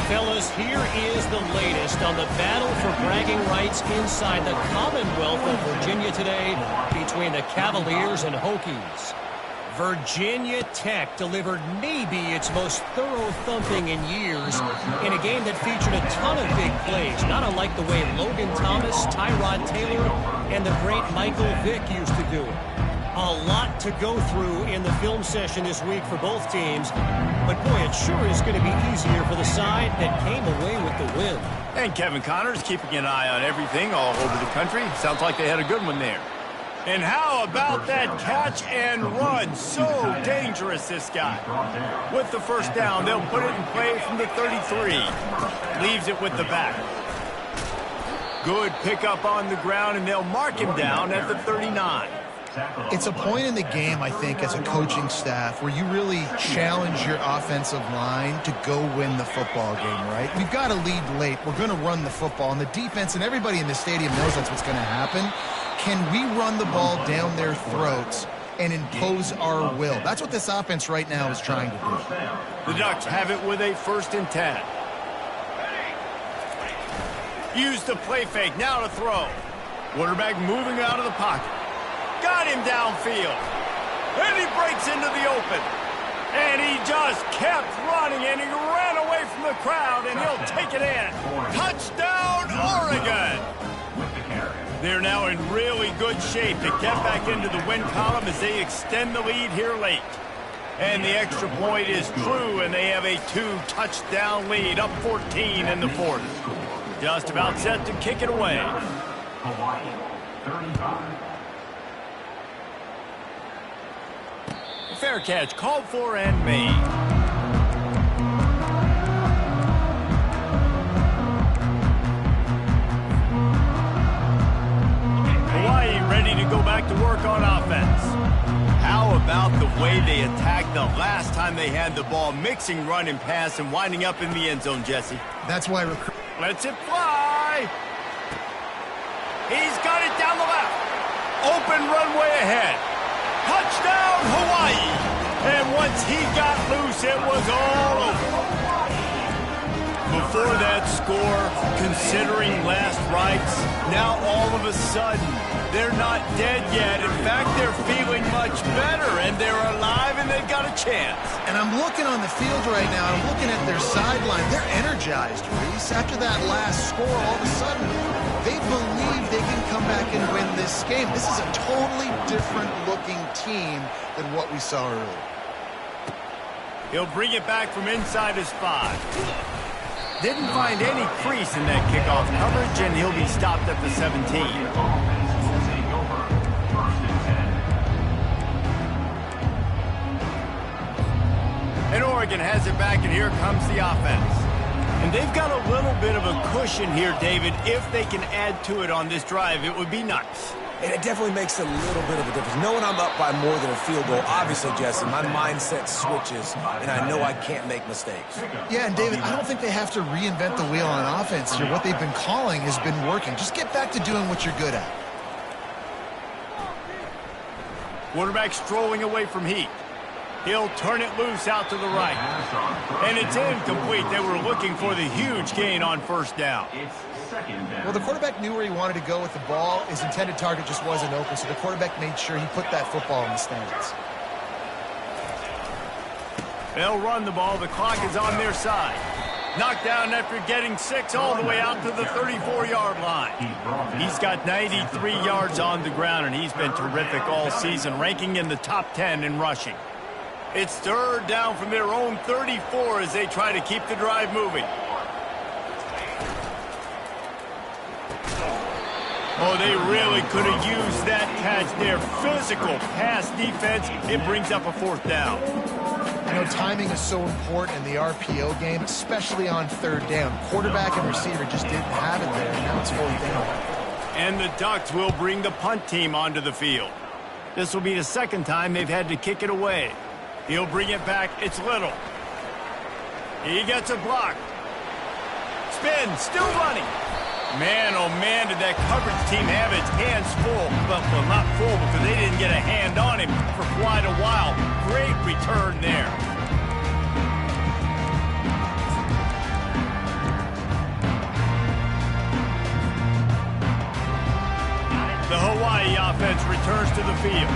Fellas, here is the latest on the battle for bragging rights inside the Commonwealth of Virginia today between the Cavaliers and Hokies. Virginia Tech delivered maybe its most thorough thumping in years in a game that featured a ton of big plays, not unlike the way Logan Thomas, Tyrod Taylor, and the great Michael Vick used to do it. A lot to go through in the film session this week for both teams, but boy, it sure is going to be easier for the side that came away with the win. And Kevin Connors keeping an eye on everything all over the country. Sounds like they had a good one there. And how about that catch and run? So dangerous, this guy. With the first down, they'll put it in play from the 33. Leaves it with the back. Good pickup on the ground, and they'll mark him down at the 39. It's a point in the game, I think, as a coaching staff where you really challenge your offensive line to go win the football game, right? We've got to lead late. We're going to run the football, and the defense and everybody in the stadium knows that's what's going to happen. can we run the ball down their throats and impose our will? That's what this offense right now is trying to do. The Ducks have it with a 1st and 10. Use the play fake, now to throw. Quarterback moving out of the pocket. Got him downfield. And he breaks into the open. And he just kept running, and he ran away from the crowd, and he'll take it in. Touchdown, Oregon! They're now in really good shape to get back into the win column as they extend the lead here late. And the extra point is true, and they have a 2-touchdown lead, up 14 in the 4th. Just about set to kick it away. Hawaii, 35. Fair catch, called for and made. Hawaii ready to go back to work on offense. How about the way they attacked the last time they had the ball, mixing run and pass and winding up in the end zone, Jesse? That's why Lets it fly. He's got it down the left. Open runway ahead. Touchdown, Hawaii. And once he got loose, it was all over. Before that score, considering last rites, now all of a sudden, they're not dead yet. In fact, they're feeling much better, and they're alive, and they've got a chance. And I'm looking on the field right now. I'm looking at their sideline. They're energized, Reese. After that last score, all of a sudden, they believe they can come back and win this game. This is a totally different-looking team than what we saw earlier. He'll bring it back from inside his 5. Didn't find any crease in that kickoff coverage, and he'll be stopped at the 17. And Oregon has it back, and here comes the offense. And they've got a little bit of a cushion here, David. If they can add to it on this drive, it would be nice. And it definitely makes a little bit of a difference. Knowing I'm up by more than a field goal, obviously, Jesse, my mindset switches, and I know I can't make mistakes. Yeah, and David, I don't think they have to reinvent the wheel on offense here. What they've been calling has been working. Just get back to doing what you're good at. Quarterback strolling away from heat. He'll turn it loose out to the right. And it's incomplete. They were looking for the huge gain on 1st down. Well, the quarterback knew where he wanted to go with the ball. His intended target just wasn't open, so the quarterback made sure he put that football in the stands. They'll run the ball. The clock is on their side. Knocked down after getting 6 all the way out to the 34-yard line. He's got 93 yards on the ground, and he's been terrific all season, ranking in the top 10 in rushing. It's 3rd down from their own 34 as they try to keep the drive moving. Oh, they really could have used that catch there. Physical pass defense. It brings up a 4th down. You know, timing is so important in the RPO game, especially on 3rd down. Quarterback and receiver just didn't have it there, and now it's 4th down. And the Ducks will bring the punt team onto the field. This will be the 2nd time they've had to kick it away. He'll bring it back. It's Little. He gets a block. Spin, still running. Man, oh man, did that coverage team have its hands full. Well, not full because they didn't get a hand on him for quite a while. Great return there. The Hawaii offense returns to the field.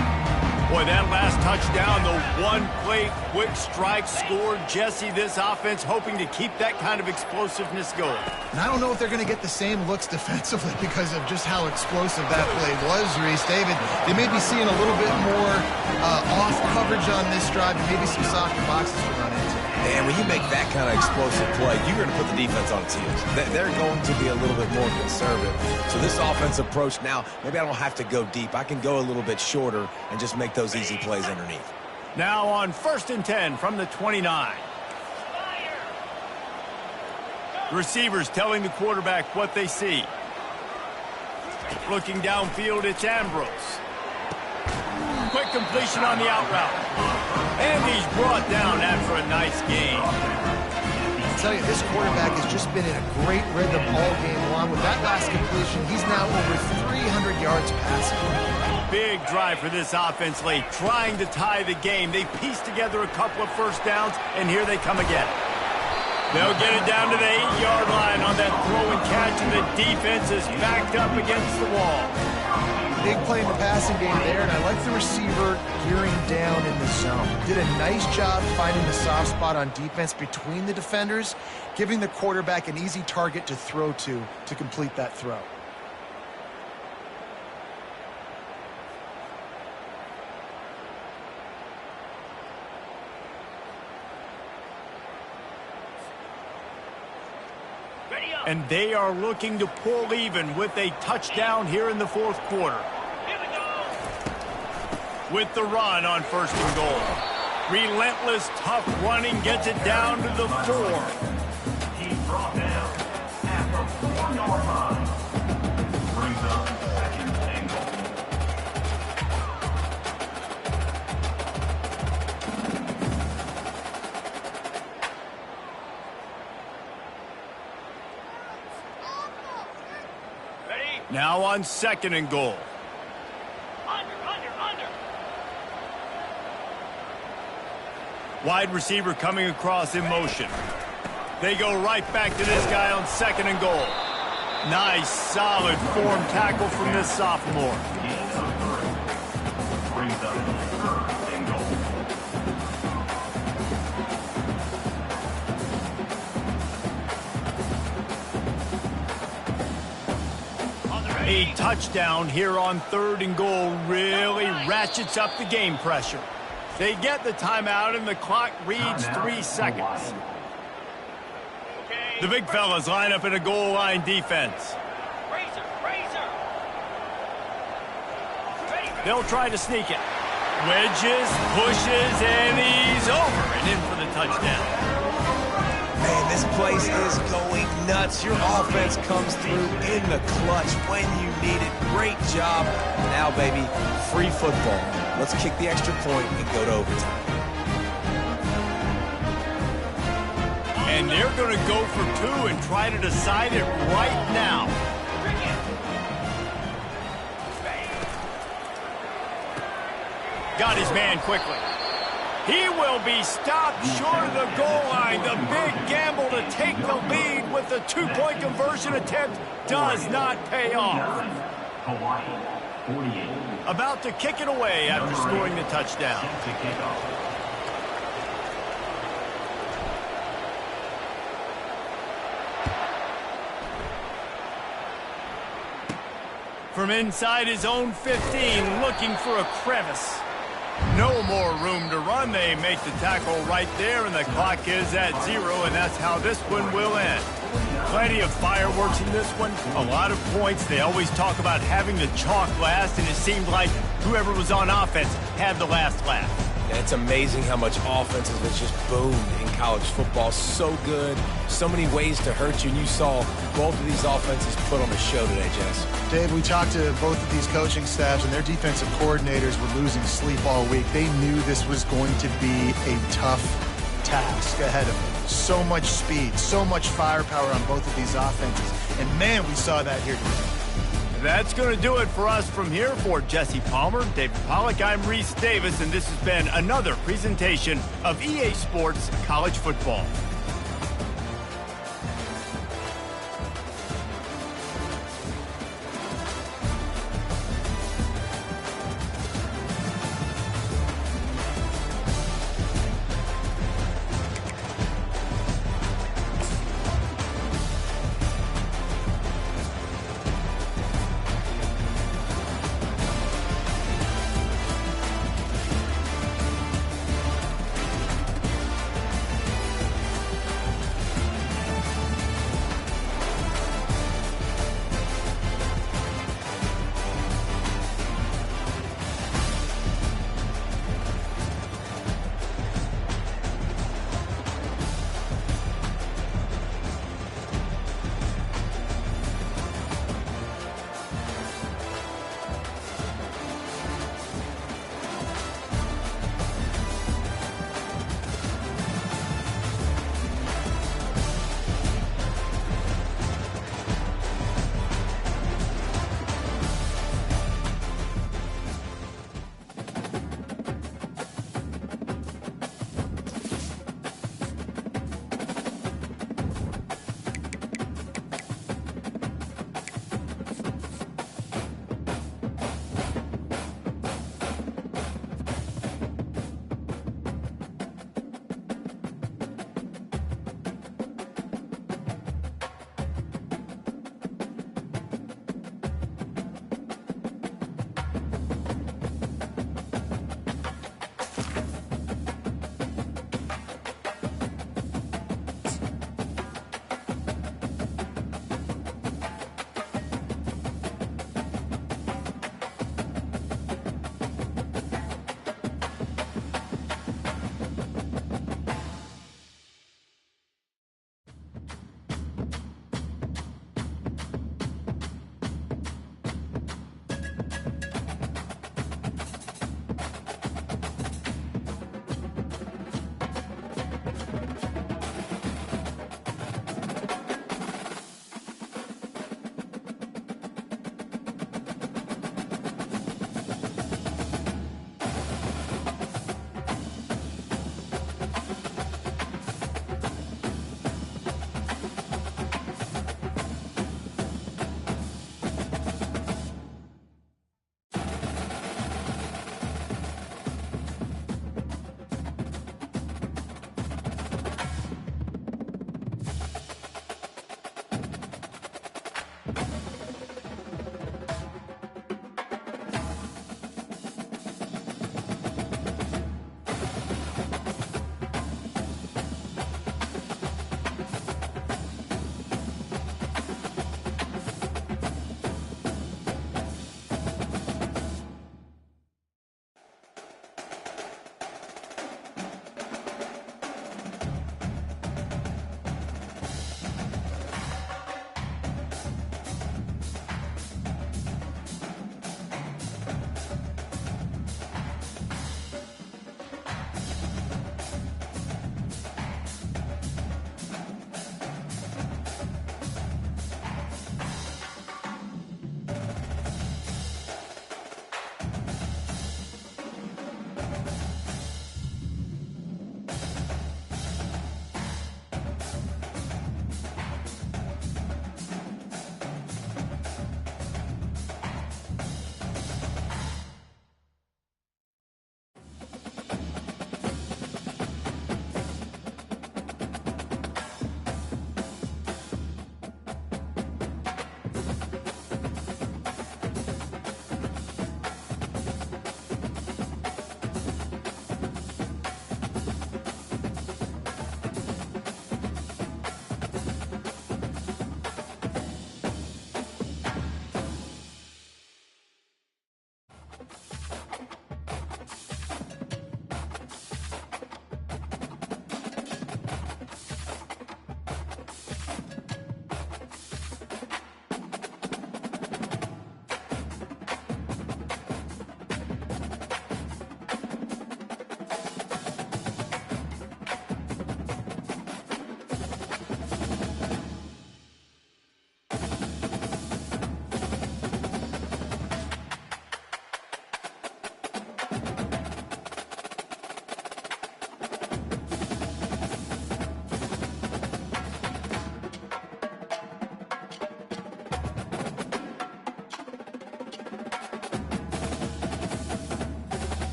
Boy, that last touchdown, the one-play quick strike scored. Jesse, this offense hoping to keep that kind of explosiveness going. And I don't know if they're going to get the same looks defensively because of just how explosive that play was, Reese. David, they may be seeing a little bit more off coverage on this drive and maybe some softer boxes to run into. And when you make that kind of explosive play, you're going to put the defense on its heels. They're going to be a little bit more conservative. So this offense approach now, maybe I don't have to go deep. I can go a little bit shorter and just make those easy plays underneath. Now on 1st and 10 from the 29. Receivers telling the quarterback what they see. Looking downfield, it's Ambrose. Quick completion on the out route. And he's brought down after a nice gain. tell you, this quarterback has just been in a great rhythm all game long. With that last completion, he's now over 300 yards passing. Big drive for this offense late, trying to tie the game. They pieced together a couple of first downs, and here they come again. They'll get it down to the 8-yard line on that throw and catch, and the defense is backed up against the wall. Big play in the passing game there, and I like the receiver gearing down in the zone. Did a nice job finding the soft spot on defense between the defenders, giving the quarterback an easy target to throw to complete that throw. And they are looking to pull even with a touchdown here in the fourth quarter. With the run on first and goal. Relentless, tough running gets it down to the 4. He's brought down at the 4-yard line. Brings up second and goal. Now on second and goal. Under. Wide receiver coming across in motion. They go right back to this guy on second and goal. Nice, solid form tackle from this sophomore. Brings up third and goal. A touchdown here on third and goal really ratchets up the game pressure. They get the timeout and the clock reads 3 seconds. The big fellas line up in a goal line defense. They'll try to sneak it. Wedges, pushes, and he's over and in for the touchdown. Man, this place is going nuts. Your offense comes through in the clutch when you need it. Great job. Now, baby, free football. Let's kick the extra point and go to overtime. And they're going to go for 2 and try to decide it right now. Got his man quickly. He will be stopped short of the goal line. The big gamble to take the lead with the 2-point conversion attempt does not pay off. Hawaii, 48. About to kick it away after scoring the touchdown. To kick off. From inside his own 15, looking for a crevice. No more room to run. They make the tackle right there, and the clock is at 0, and that's how this one will end. Plenty of fireworks in this one, a lot of points. They always talk about having the chalk last, and it seemed like whoever was on offense had the last laugh. And it's amazing how much offenses has just boomed in college football. So good, so many ways to hurt you, and you saw both of these offenses put on a show today, Jess. Dave, we talked to both of these coaching staffs, and their defensive coordinators were losing sleep all week. They knew this was going to be a tough task ahead of them. So much speed, so much firepower on both of these offenses. And, man, we saw that here today. That's going to do it for us from here. For Jesse Palmer, David Pollack, I'm Reese Davis, and this has been another presentation of EA Sports College Football.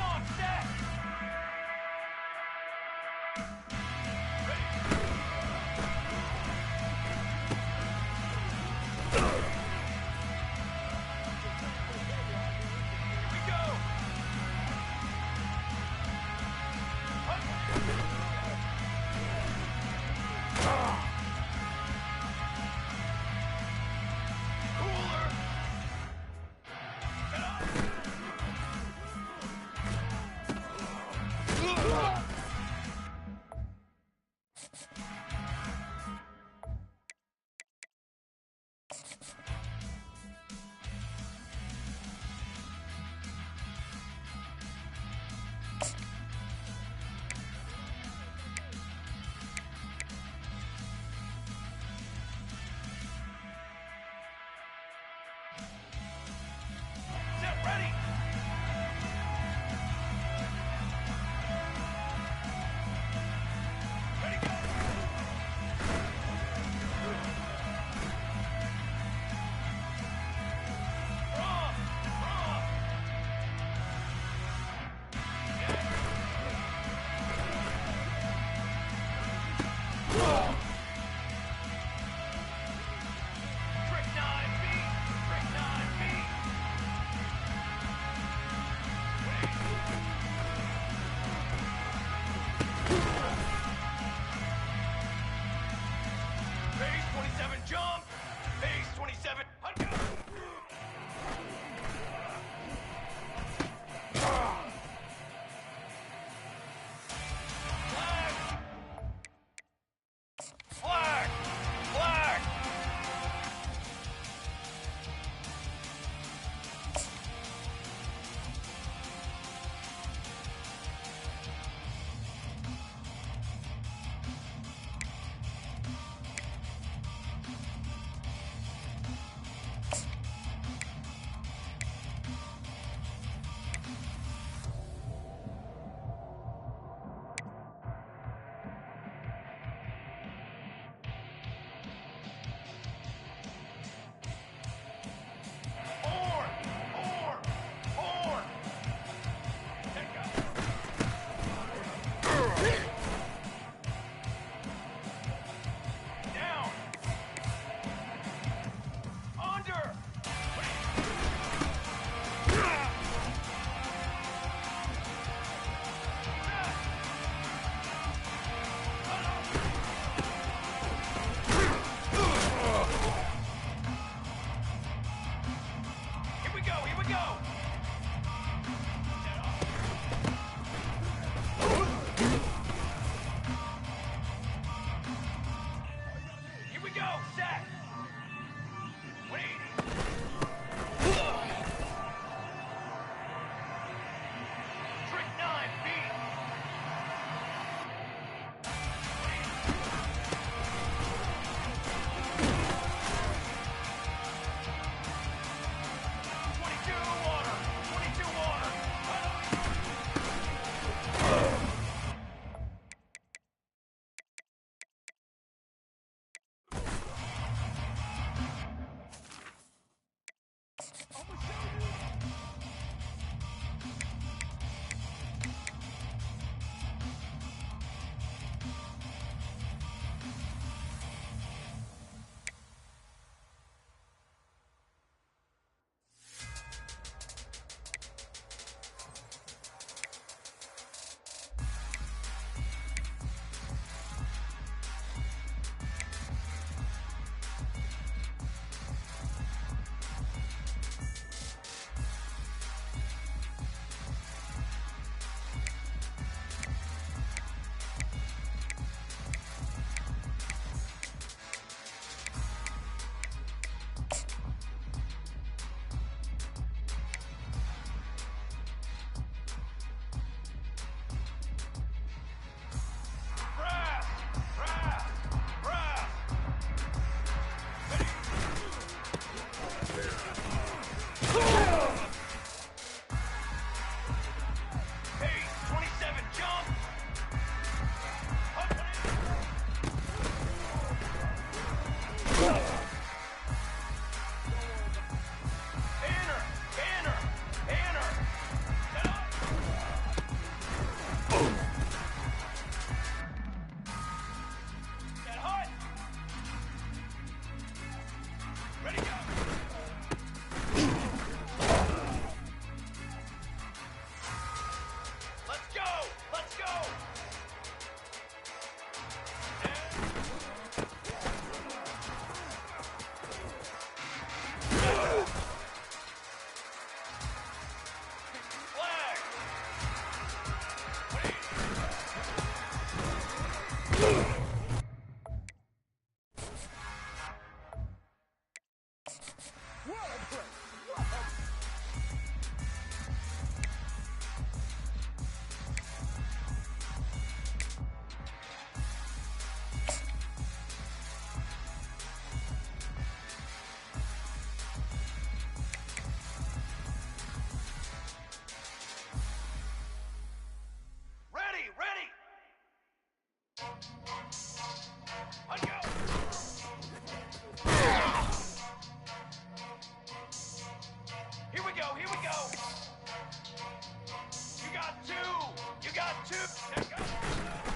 on, set! You got two. You got two. There you go.